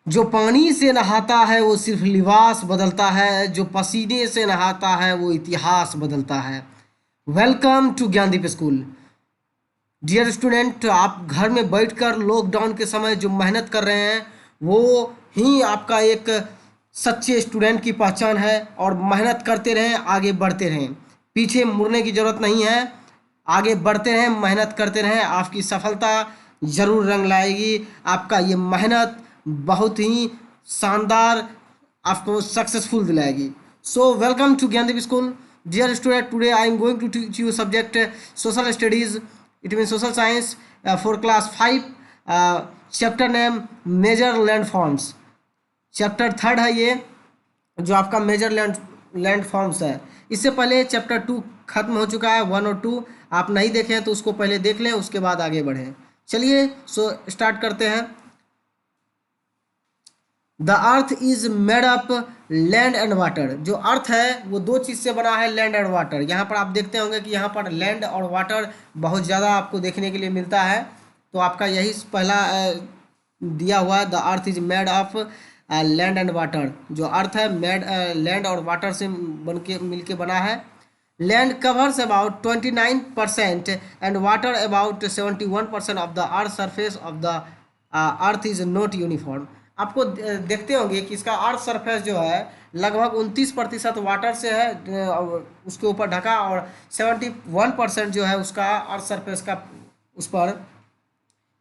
जो पानी से नहाता है वो सिर्फ लिबास बदलता है, जो पसीने से नहाता है वो इतिहास बदलता है। Welcome to Gyandeep school. Dear student, आप घर में बैठकर लॉकडाउन के समय जो मेहनत कर रहे हैं वो ही आपका एक सच्चे स्टूडेंट की पहचान है। और मेहनत करते रहें, आगे बढ़ते रहें, पीछे मुड़ने की ज़रूरत नहीं है। आगे बढ़ते रहें, मेहनत करते रहें, आपकी सफलता ज़रूर रंग लाएगी। आपका ये मेहनत बहुत ही शानदार आपको सक्सेसफुल दिलाएगी। So welcome to Gyandeep school. Dear student, today I am going to teach you subject social studies, it means social science, for class 5, chapter name major land forms. Chapter third है ये, जो आपका मेजर लैंड फॉर्म्स है। इससे पहले chapter 2 खत्म हो चुका है, 1 और 2 आप नहीं देखे हैं तो उसको पहले देख लें, उसके बाद आगे बढ़ें। चलिए सो स्टार्ट करते हैं। The earth is made up land and water. जो अर्थ है वो दो चीज़ से बना है, लैंड एंड वाटर। यहाँ पर आप देखते होंगे कि यहाँ पर लैंड और वाटर बहुत ज़्यादा आपको देखने के लिए मिलता है। तो आपका यही पहला दिया हुआ है, the earth is made of land and water. जो अर्थ है मेड लैंड और वाटर से बन के मिल के बना है। Land covers about 29% and water about 71% of the earth surface of the earth is not uniform. आपको देखते होंगे कि इसका अर्थ सरफेस जो है लगभग 29% वाटर से है, उसके ऊपर ढका, और 71% जो है उसका अर्थ सरफेस का उस पर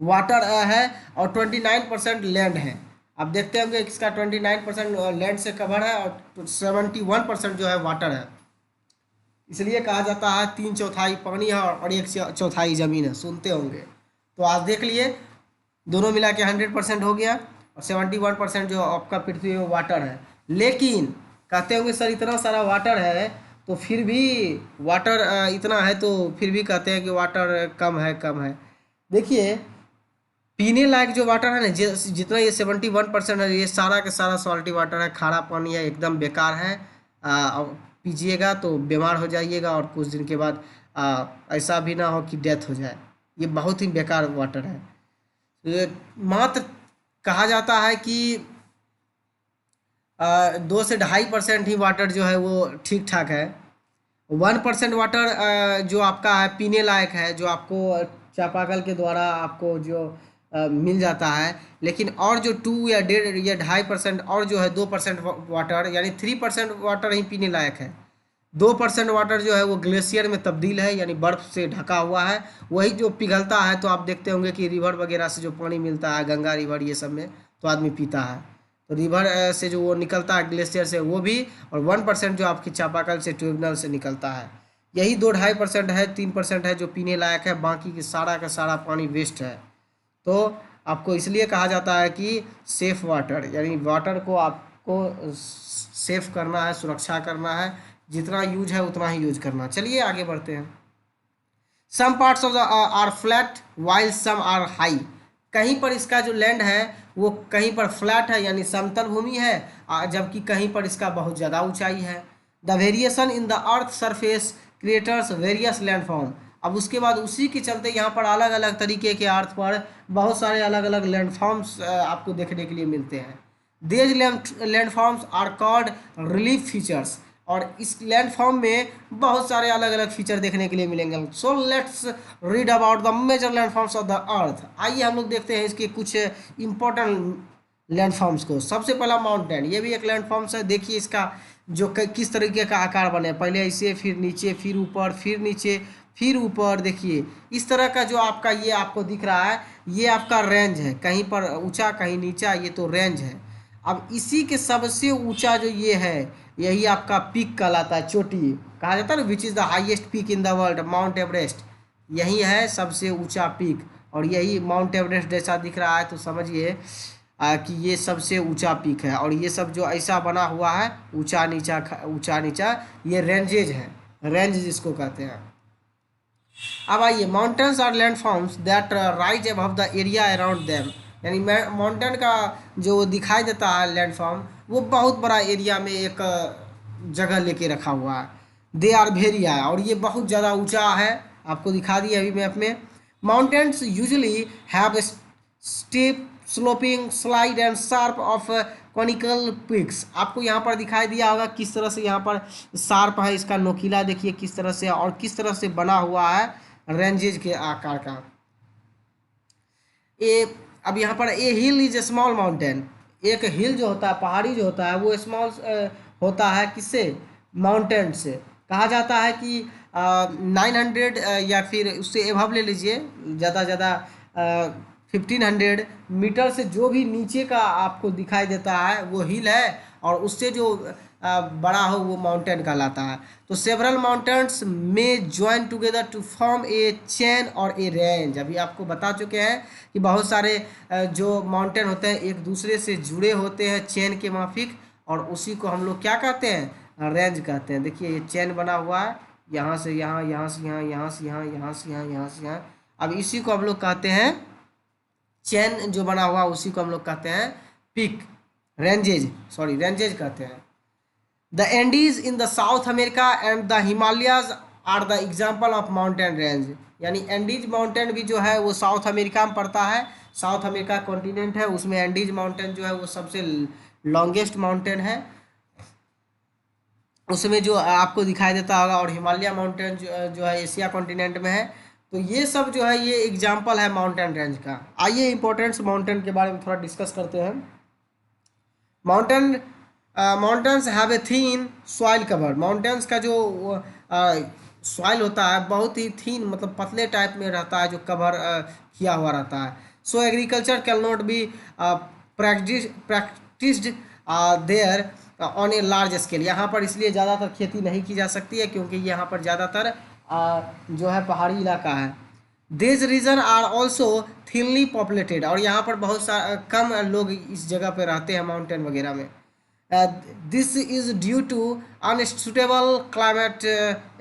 वाटर है, और 29% लैंड है। आप देखते होंगे कि इसका 29% लैंड से कवर है और 71% जो है वाटर है। इसलिए कहा जाता है 3/4 पानी है और 1/4 ज़मीन है। सुनते होंगे, तो आज देख लिए दोनों मिला के 100% हो गया, और 71% जो आपका पृथ्वी में वाटर है। लेकिन कहते होंगे सर इतना सारा वाटर है तो फिर भी वाटर इतना है तो फिर भी कहते हैं कि वाटर कम है, कम है। देखिए, पीने लायक जो वाटर है ना, जितना ये 71% है, ये सारा का सारा सॉल्टी वाटर है, खारा पानी है, एकदम बेकार है। अब पीजिएगा तो बीमार हो जाइएगा, और कुछ दिन के बाद ऐसा भी ना हो कि डेथ हो जाए। ये बहुत ही बेकार वाटर है। मात्र कहा जाता है कि 2 से 2.5% ही वाटर जो है वो ठीक ठाक है। 1% वाटर जो आपका है पीने लायक है, जो आपको चापाकल के द्वारा आपको जो मिल जाता है। लेकिन और जो 2 या 1.5% और जो है 2% वाटर, यानी 3% वाटर ही पीने लायक है। 2% वाटर जो है वो ग्लेशियर में तब्दील है, यानी बर्फ़ से ढका हुआ है। वही जो पिघलता है, तो आप देखते होंगे कि रिवर वगैरह से जो पानी मिलता है, गंगा रिवर ये सब में, तो आदमी पीता है। तो रिवर से जो वो निकलता है ग्लेशियर से, वो भी। और 1% जो आपकी चापाकल से, ट्यूबवेल से निकलता है। यही 2-2.5% है, 3% है जो पीने लायक है, बाकी की सारा का सारा पानी वेस्ट है। तो आपको इसलिए कहा जाता है कि सेफ़ वाटर, यानी वाटर को आपको सेफ करना है, सुरक्षा करना है, जितना यूज है उतना ही यूज करना। चलिए आगे बढ़ते हैं। Some parts of the are flat while some are high. कहीं पर इसका जो लैंड है वो कहीं पर फ्लैट है, यानी समतल भूमि है, जबकि कहीं पर इसका बहुत ज़्यादा ऊंचाई है। The variation in the earth surface creators various landform. अब उसके बाद उसी के चलते यहाँ पर अलग अलग तरीके के अर्थ पर बहुत सारे अलग अलग लैंडफॉर्म्स आपको देखने के लिए मिलते हैं। These landforms are called relief features. और इस लैंडफॉर्म में बहुत सारे अलग अलग फीचर देखने के लिए मिलेंगे। So let's read about the major landforms of the earth. आइए हम लोग देखते हैं इसके कुछ इंपॉर्टेंट लैंडफॉर्म्स को। सबसे पहला माउंटेन, ये भी एक लैंडफॉर्म्स है। देखिए इसका जो किस तरीके का आकार बने, पहले ऐसे, फिर नीचे, फिर ऊपर, फिर नीचे, फिर ऊपर। देखिए इस तरह का जो आपका ये आपको दिख रहा है, ये आपका रेंज है, कहीं पर ऊंचा कहीं नीचा, ये तो रेंज है। अब इसी के सबसे ऊंचा जो ये है, यही आपका पीक कहलाता है, चोटी कहा जाता है ना, which is the highest peak in the world, mount Everest. यही है सबसे ऊंचा पीक, और यही माउंट एवरेस्ट जैसा दिख रहा है, तो समझिए कि ये सबसे ऊंचा पीक है। और ये सब जो ऐसा बना हुआ है, ऊंचा नीचा ऊंचा नीचा, ये रेंजेज है, रेंज जिसको कहते हैं। अब आइए, mountains are landforms that rise above the area around them. यानी माउंटेन का जो दिखाई देता है लैंडफॉर्म, वो बहुत बड़ा एरिया में एक जगह लेके रखा हुआ है। दे आर वेरी हाई, और ये बहुत ज़्यादा ऊंचा है, आपको दिखा दिया अभी मैप में। Mountains usually have steep sloping slide and sharp of conical peaks. आपको यहाँ पर दिखाई दिया होगा किस तरह से यहाँ पर शार्प है, इसका नोकीला देखिए किस तरह से, और किस तरह से बना हुआ है रेंजेज के आकार का। ए अब यहाँ पर ए हिल इज ए स्मॉल माउंटेन। एक हिल जो होता है, पहाड़ी जो होता है, वो स्मॉल होता है किससे, माउंटेन से। कहा जाता है कि 900 या फिर उससे एभव ले लीजिए, ज़्यादा ज़्यादा 1500 मीटर से जो भी नीचे का आपको दिखाई देता है वो हिल है, और उससे जो बड़ा हो वो माउंटेन कहलाता है। तो several mountains may join together to form a chain और ए रेंज। अभी आपको बता चुके हैं कि बहुत सारे जो माउंटेन होते हैं एक दूसरे से जुड़े होते हैं चेन के माफिक, और उसी को हम लोग क्या कहते हैं, रेंज कहते हैं। देखिए ये चेन बना हुआ है, यहाँ से यहाँ, यहाँ से यहाँ, यहाँ से यहाँ, यहाँ से यहाँ, यहाँ से यहाँ। अब इसी को हम लोग कहते हैं चेन जो बना हुआ, उसी को हम लोग कहते हैं पिक, रेंजेज, सॉरी रेंजेज कहते हैं। The Andes in the South America and the Himalayas are the example of mountain range. यानी एंडीज माउंटेन भी जो है वो साउथ अमेरिका में पड़ता है, साउथ अमेरिका कॉन्टिनेंट है, उसमें एंडीज माउंटेन जो है वो सबसे लॉन्गेस्ट माउंटेन है, उसमें जो आपको दिखाई देता होगा। और हिमालय माउंटेन जो है एशिया कॉन्टिनेंट में है। तो ये सब जो है ये एग्जाम्पल है माउंटेन रेंज का। आइए इंपॉर्टेंट्स माउंटेन के बारे में थोड़ा डिस्कस करते हैं। Mountains have a thin soil cover. Mountains का जो सॉइल होता है बहुत ही थीन, मतलब पतले टाइप में रहता है, जो कवर किया हुआ रहता है। So agriculture can not be practised there on a large scale. यहाँ पर इसलिए ज़्यादातर खेती नहीं की जा सकती है क्योंकि यहाँ पर ज़्यादातर जो है पहाड़ी इलाका है। This region are also thinly populated. और यहाँ पर बहुत कम लोग इस जगह पे रहते हैं माउंटेन वगैरह में। This is due to unsuitable climate,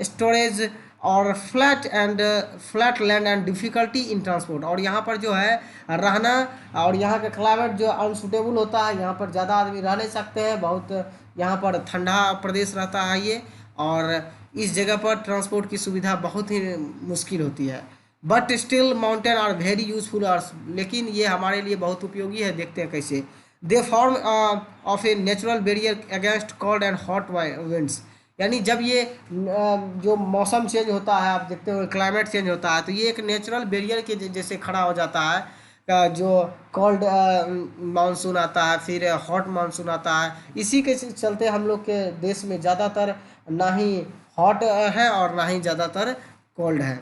storage और flat land and difficulty in transport. और यहाँ पर जो है रहना, और यहाँ का क्लाइमेट जो अनसुटेबल होता है, यहाँ पर ज़्यादा आदमी रह नहीं सकते हैं, बहुत यहाँ पर ठंडा प्रदेश रहता है ये, और इस जगह पर ट्रांसपोर्ट की सुविधा बहुत ही मुश्किल होती है। But still mountain are very useful. लेकिन ये हमारे लिए बहुत उपयोगी है। देखते हैं कैसे। They form of a natural barrier against cold and hot winds. यानी जब ये जो मौसम चेंज होता है, आप देखते हो क्लाइमेट चेंज होता है, तो ये एक नेचुरल बैरियर के जैसे खड़ा हो जाता है। जो कोल्ड मानसून आता है, फिर हॉट मानसून आता है, इसी के चलते हम लोग के देश में ज़्यादातर ना ही हॉट है और ना ही ज़्यादातर कोल्ड है।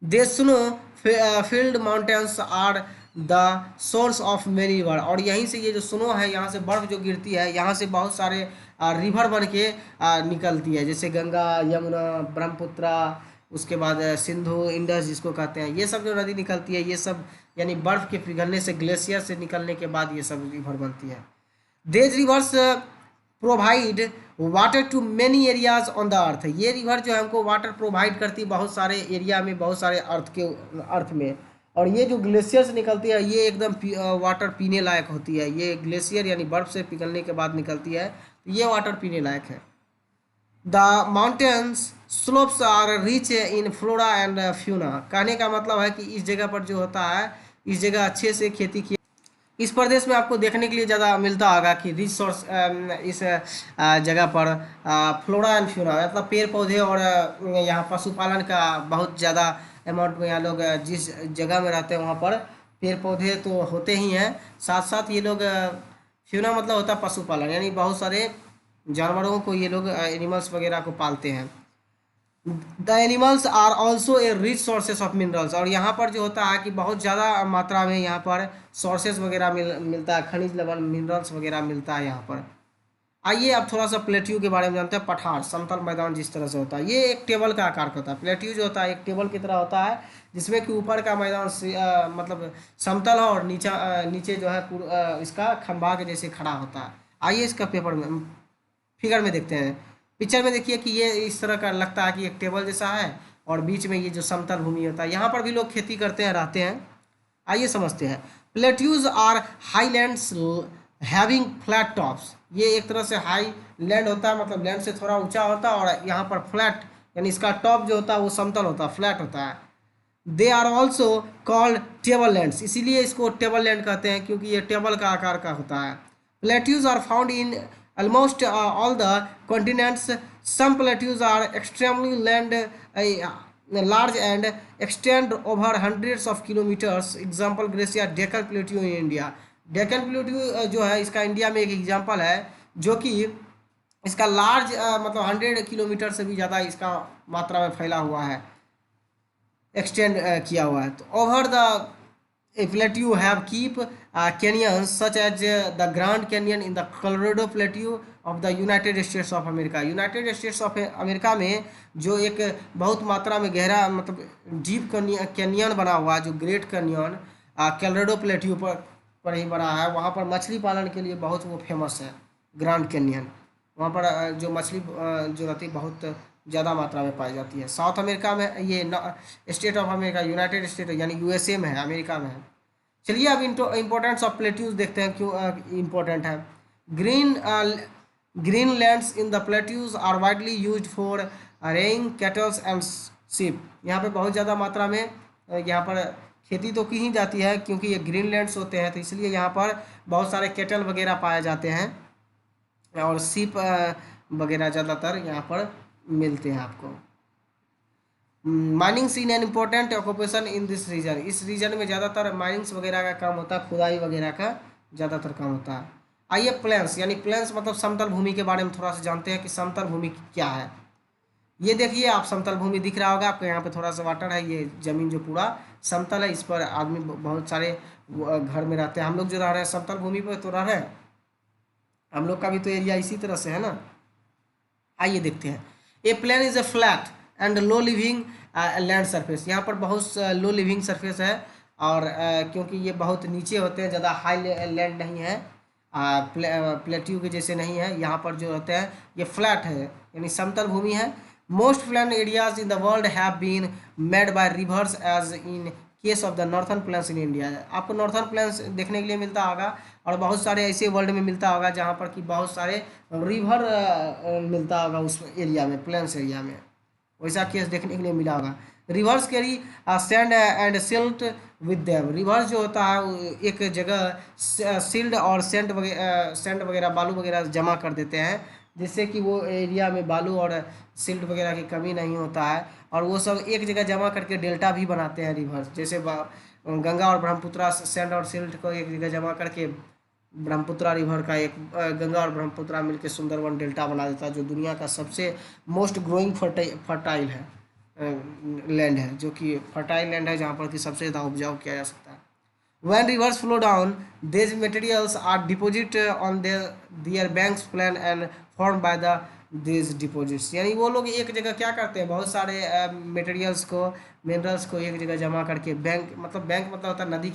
They snow field mountains are the source of many river. और यहीं से ये जो स्नो है, यहाँ से बर्फ़ जो गिरती है, यहाँ से बहुत सारे रिवर बन के निकलती है, जैसे गंगा, यमुना, ब्रह्मपुत्रा, उसके बाद सिंधु, इंडस जिसको कहते हैं, ये सब जो नदी निकलती है, ये सब यानी बर्फ़ के पिघलने से, ग्लेशियर से निकलने के बाद ये सब रिवर बनती है। These rivers provide water to many areas on the earth. ये रिवर जो है हमको वाटर प्रोवाइड करती है बहुत सारे एरिया में, बहुत सारे अर्थ में। और ये जो ग्लेशियर से निकलती है, ये एकदम वाटर पीने लायक होती है। ये ग्लेशियर यानी बर्फ़ से पिघलने के बाद निकलती है, तो ये वाटर पीने लायक है। The mountains slopes are rich in flora and fauna. कहने का मतलब है कि इस जगह पर जो होता है, इस जगह अच्छे से खेती की। इस प्रदेश में आपको देखने के लिए ज़्यादा मिलता होगा कि रिच सोर्स इस जगह पर फ्लोरा एंड फ्यूना, मतलब पेड़ पौधे, और यहाँ पशुपालन का बहुत ज़्यादा अमाउंट में यहाँ लोग जिस जगह में रहते हैं वहाँ पर पेड़ पौधे तो होते ही हैं, साथ साथ ये लोग फ्यूना मतलब होता है पशुपालन, यानी बहुत सारे जानवरों को ये लोग एनिमल्स वगैरह को पालते हैं। The animals are also a rich sources of minerals. और यहाँ पर जो होता है कि बहुत ज़्यादा मात्रा में यहाँ पर सोर्सेस वगैरह मिलता है, खनिज लवण, मिनरल्स वगैरह मिलता है यहाँ पर। आइए अब थोड़ा सा प्लेट्यू के बारे में जानते हैं। पठार, समतल मैदान जिस तरह से होता है, ये एक टेबल का आकार का होता है। प्लेट्यू जो होता है एक टेबल की तरह होता है, जिसमें कि ऊपर का मैदान मतलब समतल है, और नीचे जो है इसका खंभा के जैसे खड़ा होता है। आइए इसका फिगर में देखते हैं। पिक्चर में देखिए कि ये इस तरह का लगता है कि एक टेबल जैसा है, और बीच में ये जो समतल भूमि होता है, यहाँ पर भी लोग खेती करते हैं, रहते हैं। आइए समझते हैं। Plateaus are highlands having flat tops. ये एक तरह से हाई लैंड होता है, मतलब लैंड से थोड़ा ऊंचा होता है, और यहाँ पर फ्लैट यानी इसका टॉप जो होता है वो समतल होता है, फ्लैट होता है। They are also called table lands, इसीलिए इसको टेबल लैंड कहते हैं क्योंकि ये टेबल का आकार का होता है। Plateaus are found in almost all the continents. Some plateaus are extremely land large and extend over hundreds of kilometers. Example Glacier Deccan Plateau in India. Deccan plateau जो है इसका इंडिया में एक एग्जांपल है, जो कि इसका लार्ज मतलब 100 किलोमीटर से भी ज़्यादा इसका मात्रा में फैला हुआ है, एक्सटेंड किया हुआ है। तो over the plateau have keep canyons such as the Grand Canyon in the Colorado Plateau of the United States of America. United states of America में जो एक बहुत मात्रा में गहरा मतलब डीप कैनियन बना हुआ है, जो ग्रेट कैनियन कोलोराडो प्लेट्यू पर ही बना है, वहाँ पर मछली पालन के लिए बहुत वो फेमस है ग्रैंड कैनियन। वहाँ पर जो मछली जो रहती है बहुत ज़्यादा मात्रा में पाई जाती है। साउथ अमेरिका में ये state of America United state यानी यूएसए में है, अमेरिका में है। चलिए अब इम्पोर्टेंस ऑफ प्लेट्यूज देखते हैं क्यों इम्पोर्टेंट है। Green lands in the plateaus are widely used for rearing cattles and sheep. यहाँ पे बहुत ज़्यादा मात्रा में यहाँ पर खेती तो की ही जाती है क्योंकि ये ग्रीन लैंड्स होते हैं, तो इसलिए यहाँ पर बहुत सारे कैटल वगैरह पाए जाते हैं और शिप वगैरह ज़्यादातर यहाँ पर मिलते हैं आपको। Mining seen an important occupation in this region. इस रीजन में ज़्यादातर माइनिंग्स वगैरह का काम होता है, खुदाई वगैरह का ज़्यादातर काम होता है। आइए प्लेन्स यानी प्लेन्स मतलब समतल भूमि के बारे में थोड़ा सा जानते हैं कि समतल भूमि क्या है। ये देखिए आप समतल भूमि दिख रहा होगा आपको, यहाँ पे थोड़ा सा वाटर है, ये ज़मीन जो पूरा समतल है, इस पर आदमी बहुत सारे घर में रहते हैं। हम लोग जो रह रहे हैं समतल भूमि पर तो रह रहे हैं, हम लोग का भी तो एरिया इसी तरह से है ना। आइए देखते हैं। A plane is a flat and low living land surface. यहाँ पर बहुत लो लिविंग सरफेस है और क्योंकि ये बहुत नीचे होते हैं, ज़्यादा हाई लैंड नहीं है, प्लेट्यू के जैसे नहीं है। यहाँ पर जो होते हैं ये फ्लैट है यानी समतल भूमि है। Most flat areas in the world have been made by rivers as in case of the northern plains in India. आपको नॉर्थर्न प्लेन्स देखने के लिए मिलता होगा और बहुत सारे ऐसे वर्ल्ड में मिलता होगा जहाँ पर कि बहुत सारे रिवर मिलता होगा उस एरिया में, प्लेन्स एरिया में वैसा केस देखने के लिए मिला होगा। Reverse carry sand and silt with them. Reverse जो होता है एक जगह सिल्ड और सैंड वगैरह बालू वगैरह जमा कर देते हैं, जिससे कि वो एरिया में बालू और सिल्ट वगैरह की कमी नहीं होता है, और वो सब एक जगह जमा करके डेल्टा भी बनाते हैं रिवर्स। जैसे गंगा और ब्रह्मपुत्रा सैंड और सिल्ट को एक जगह जमा करके ब्रह्मपुत्रा रिवर का एक गंगा और ब्रह्मपुत्रा मिलकर सुंदरवन डेल्टा बना देता है, जो दुनिया का सबसे मोस्ट ग्रोइंग फर्टाइल है लैंड है, जो कि फर्टाइल लैंड है जहाँ पर कि सबसे ज़्यादा उपजाऊ किया जा सकता है। When rivers flow down, these materials are deposited on their banks plan and formed by these deposits। यानी वो लोग एक जगह क्या करते हैं, बहुत सारे मटेरियल्स को मिनरल्स को एक जगह जमा करके बैंक मतलब होता है नदी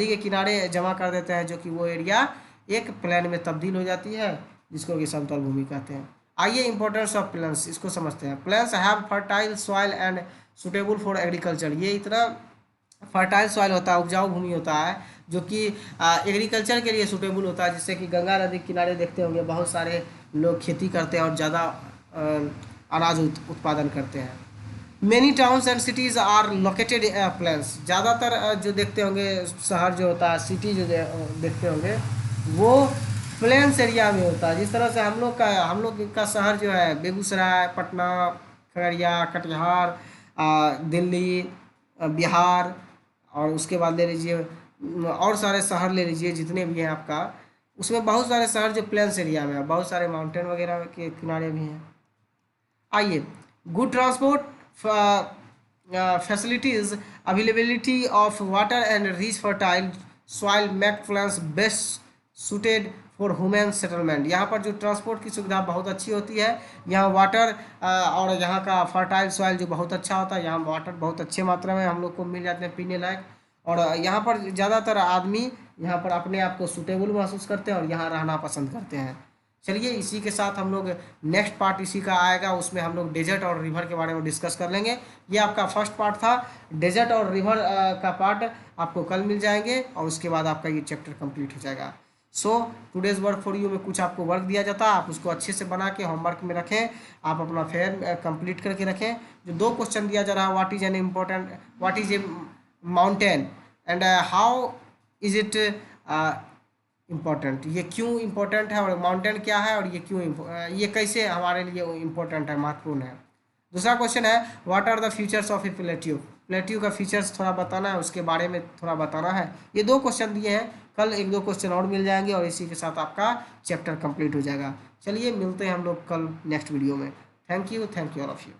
के किनारे जमा कर देते हैं, जो कि वो एरिया एक प्लान में तब्दील हो जाती है, जिसको कि समतल भूमि कहते हैं। आइए इंपॉर्टेंस ऑफ प्लेन्स इसको समझते हैं। Plains have fertile soil and suitable for agriculture. ये इतना फर्टाइल सॉइल होता है, उपजाऊ भूमि होता है, जो कि एग्रीकल्चर के लिए सूटेबल होता है, जिससे कि गंगा नदी किनारे देखते होंगे बहुत सारे लोग खेती करते हैं और ज़्यादा अनाज उत्पादन करते हैं। Many towns and cities are located plains. ज़्यादातर जो देखते होंगे शहर जो होता है, सिटी जो देखते होंगे वो प्लेन्स एरिया में होता है। जिस तरह से हम लोग का शहर जो है बेगूसराय, पटना, खगड़िया, कटिहार, दिल्ली, बिहार, और उसके बाद ले लीजिए और सारे शहर ले लीजिए जितने भी हैं आपका, उसमें बहुत सारे शहर जो प्लेन्स एरिया में है, बहुत सारे माउंटेन वगैरह के किनारे भी हैं। आइए good transport facilities, availability of water and rich fertile soil make plains best suited for human settlement. यहाँ पर जो ट्रांसपोर्ट की सुविधा बहुत अच्छी होती है, यहाँ वाटर और यहाँ का फर्टाइल सॉइल जो बहुत अच्छा होता है, यहाँ वाटर बहुत अच्छे मात्रा में हम लोग को मिल जाते हैं पीने लायक, और यहाँ पर ज़्यादातर आदमी यहाँ पर अपने आप को सूटेबल महसूस करते हैं और यहाँ रहना पसंद करते हैं। चलिए इसी के साथ हम लोग नेक्स्ट पार्ट इसी का आएगा, उसमें हम लोग डेजर्ट और रिवर के बारे में डिस्कस कर लेंगे। ये आपका फर्स्ट पार्ट था, डेजर्ट और रिवर का पार्ट आपको कल मिल जाएंगे और उसके बाद आपका ये चैप्टर कंप्लीट हो जाएगा। सो टुडेज़ वर्क फॉर यू में कुछ आपको वर्क दिया जाता है, आप उसको अच्छे से बना के होमवर्क में रखें, आप अपना फेयर कंप्लीट करके रखें। जो 2 क्वेश्चन दिया जा रहा है, what is an important, what is a mountain and how is it important, ये क्यों इम्पोर्टेंट है, और माउंटेन क्या है, और ये क्यों ये कैसे हमारे लिए इम्पोर्टेंट है, महत्वपूर्ण है। दूसरा क्वेश्चन है what are the features of a plateau, plateau का फीचर्स थोड़ा बताना है, उसके बारे में थोड़ा बताना है। ये 2 क्वेश्चन दिए हैं, कल 1-2 क्वेश्चन और मिल जाएंगे और इसी के साथ आपका चैप्टर कंप्लीट हो जाएगा। चलिए मिलते हैं हम लोग कल नेक्स्ट वीडियो में। Thank you all of you.